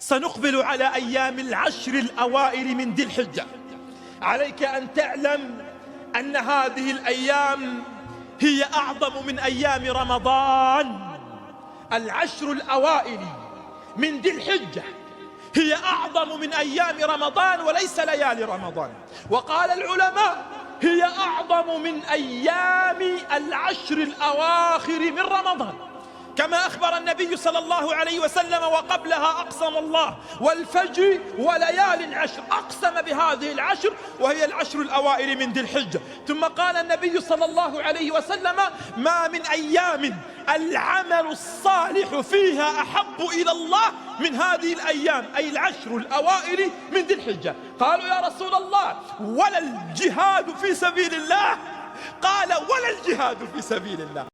سنقبل على أيام العشر الأوائل من ذي الحجة. عليك أن تعلم أن هذه الأيام هي أعظم من أيام رمضان. العشر الأوائل من ذي الحجة هي أعظم من أيام رمضان وليس ليالي رمضان. وقال العلماء هي أعظم من أيام العشر الأواخر من رمضان، كما أخبر النبي صلى الله عليه وسلم: وقبلها أقسم الله والفجر وليال العشر. أقسم بهذه العشر وهي العشر الأوائل من ذي الحجة. ثم قال النبي صلى الله عليه وسلم: ما من أيام العمل الصالح فيها أحب إلى الله من هذه الأيام، أي العشر الأوائل من ذي الحجة. قالوا: يا رسول الله ولا الجهاد في سبيل الله؟ قال: ولا الجهاد في سبيل الله.